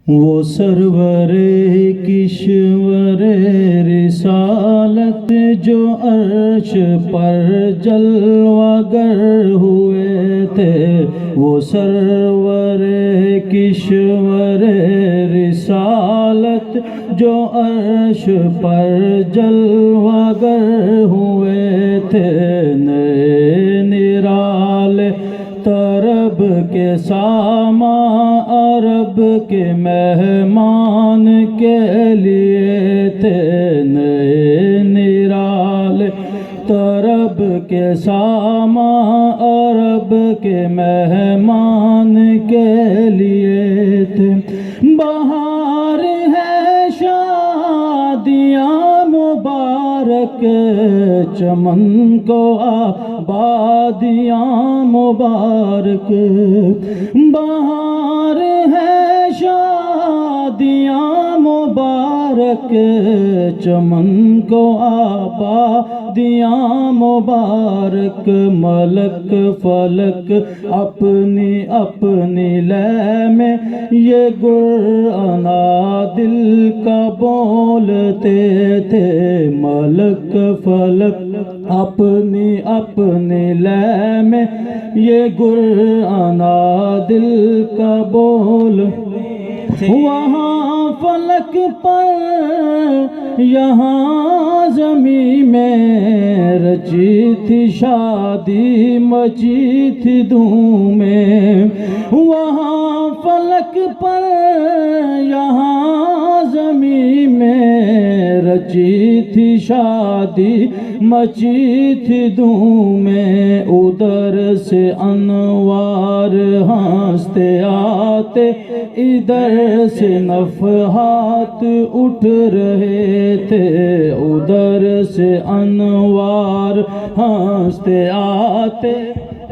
وہ سرور کشور رسالت جو عرش پر جلوہ گر ہوئے تھے، وہ سرور کشور رسالت جو عرش پر جلوہ گر ہوئے تھے، نئے نرالے طرب کے ساما عرب کے مہمان کے لیے تھے، نئے نرالے طرب کے ساما عرب کے مہمان کے لیے تھے۔ بہار ہے شادیاں مبارک، چمن کو آبادیاں مبارک، بہار ہے شادیاں مبارک، چمن کو آبادیاں مبارک، ملک فلک اپنی اپنی لے میں یہ گر انا دل کا بولتے تھے، ملک فلک اپنی اپنی لے میں یہ گر انا دل کا بول، وہاں فلک پر یہاں زمین میں رچی تھی شادی، مچی تھی دھومیں، وہاں فلک پر یہاں زمین میں رچی تھی شادی، مچی تھی دھومیں، ادھر سے انوار ہنستے آتے، ادھر سے نفحات اٹھ رہے تھے، ادھر سے انوار ہنستے آتے،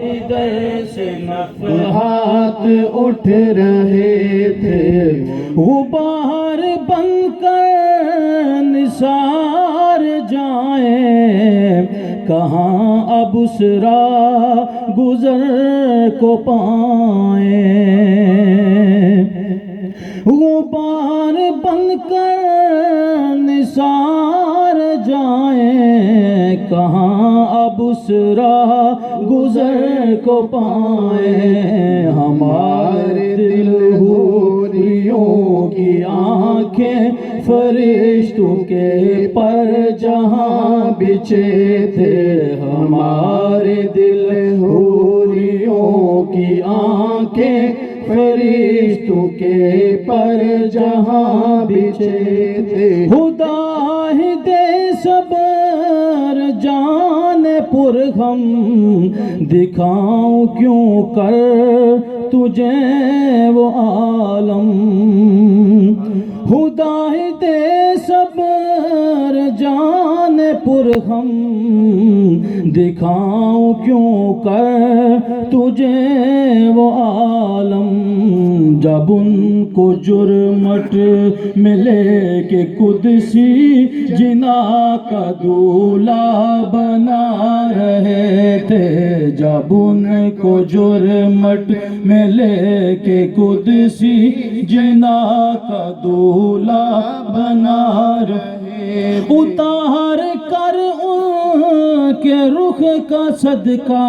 ادھر سے نفحات اٹھ رہے تھے، غبار بن کر نثار جائیں، کہاں اب اس راہ گزر کو پائیں، غبار بن کر نثار جائیں، کہاں اب اس راہ گزر کو پائیں، ہمارے دل حوریوں کی آنکھیں فرشتوں کے پر جہاں بچھے تھے، ہمارے دل حوریوں کی آنکھیں فرشتوں کے پر جہاں بچھے تھے، خدا ہی دے صبر جان پر غم، دکھاؤں کیوں کر تجھے وہ عالم، خدا ہی دے صبر جان پر غم، دکھاؤں کیوں کر تجھے وہ عالم، جب ان کو جرمٹ ملے کہ قدسی جنا کا دولہا بنا رہے تھے، جب ان کو جرمٹ ملے کہ قدسی جنا کا دولہا بنا رہے، اتار کر ان کے رخ کا صدقہ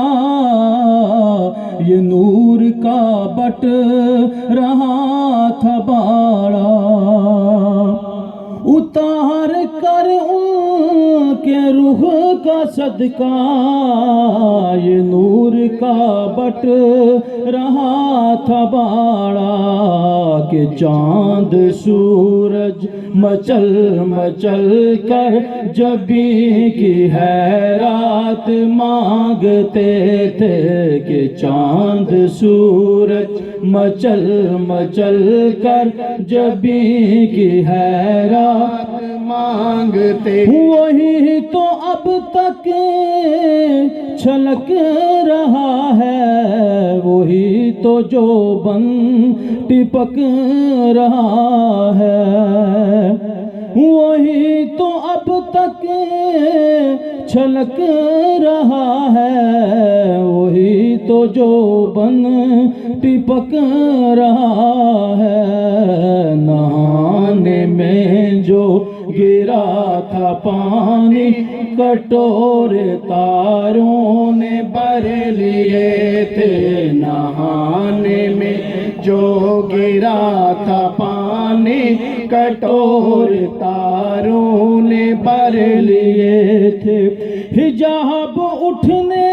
یہ نور کا بٹ رہا تھا باڑا، اتار کر ان کے رخ کا صدقہ یہ نور کا بٹ رہا تھا باڑا، کہ چاند سورج مچل مچل کر جبی کی حیرات مانگتے تھے، کہ چاند سورج مچل مچل کر جبی کی حیرات مانگتے، وہی تو اب تک چھلک رہا ہے، وہی تو جو بن ٹپک رہا ہے، وہی تو اب تک چھلک رہا ہے، وہی تو جو بن ٹپک رہا ہے، پانی کٹورے تاروں نے بھر لیے تھے، نہانے میں جو گرا تھا پانی کٹورے تاروں نے بھر لیے تھے۔ حجاب اٹھنے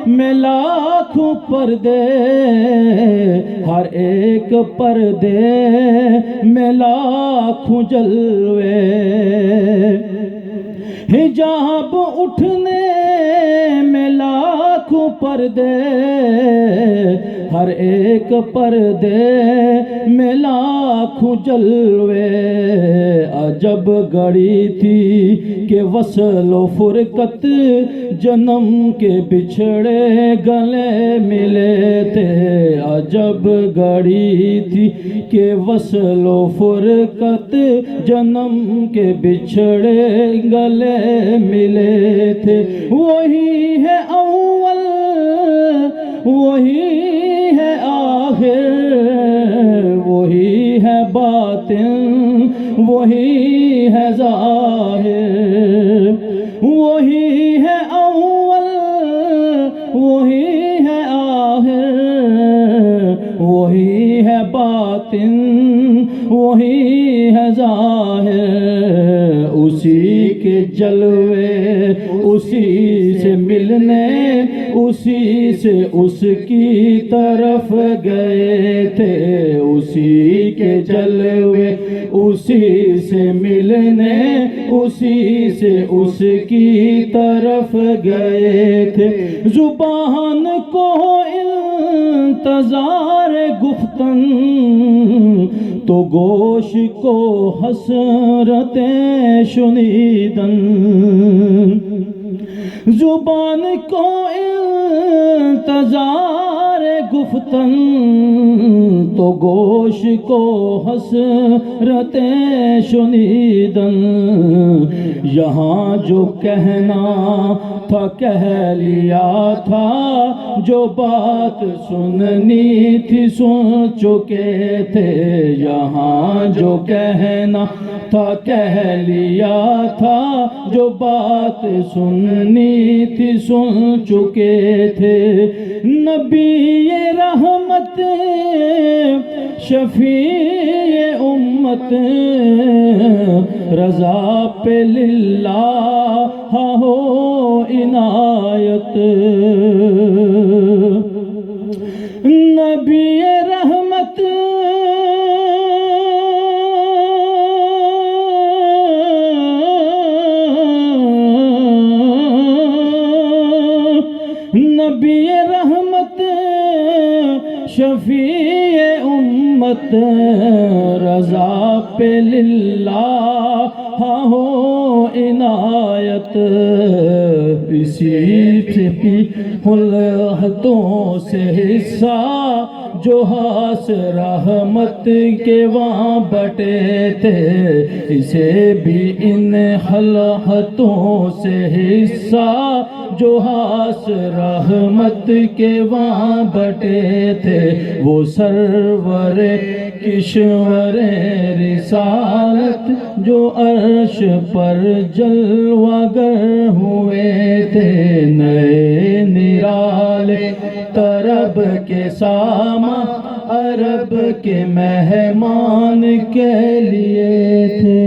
میں لاکھوں پردے، ہر ایک پردے میں لاکھوں جلوے، حجاب اٹھنے میں لاکھوں پردے، ہر ایک پردے میں لاکھوں جلوے۔ عجب گھڑی تھی کہ وصل و فرقت جنم کے بچھڑے گلے ملے تھے، عجب گھڑی تھی کہ وصل و فرقت جنم کے بچھڑے گلے ملے تھے۔ وہی ہے اول وہی ہے آخر، وہی ہے باطن وہی ہے ظاہر، وہی ہے اول وہی ہے آخر، وہی ہے باطن وہی ہے ظاہر۔ اسی کے جلوے اسی سے ملنے، اسی سے اس کی طرف گئے تھے، اسی کے جلوے اسی سے ملنے، اسی سے اس کی طرف گئے تھے۔ زبان کو انتظار گفتن تو گوش کو حسرتیں شنیدن، زبان کو انتظار گفتن تو گوش کو حسرتیں شنیدن۔ یہاں جو کہنا تھا کہہ لیا تھا، جو بات سننی تھی سن چکے تھے، یہاں جو کہنا تھا کہہ لیا تھا، جو بات سننی تھی سن چکے تھے۔ نبی رحمت شفیع امت رضا پہ للہ ہو عنایت، نبی رحمت نبی رحمت شفیع امت رضا پہ للہ ہو عنایت، اسی سے بھی ہاتھوں سے حصہ جو ہاس رحمت کے وہاں بٹے تھے، اسے بھی ان ہاتھوں سے حصہ جو ہاس رحمت کے وہاں بٹے تھے۔ وہ سرور کشور رسالت جو عرش پر جلوہ گر ہوئے تھے، نئے نرالے طرب کے ساماں عرب کے مہمان کے لیے تھے۔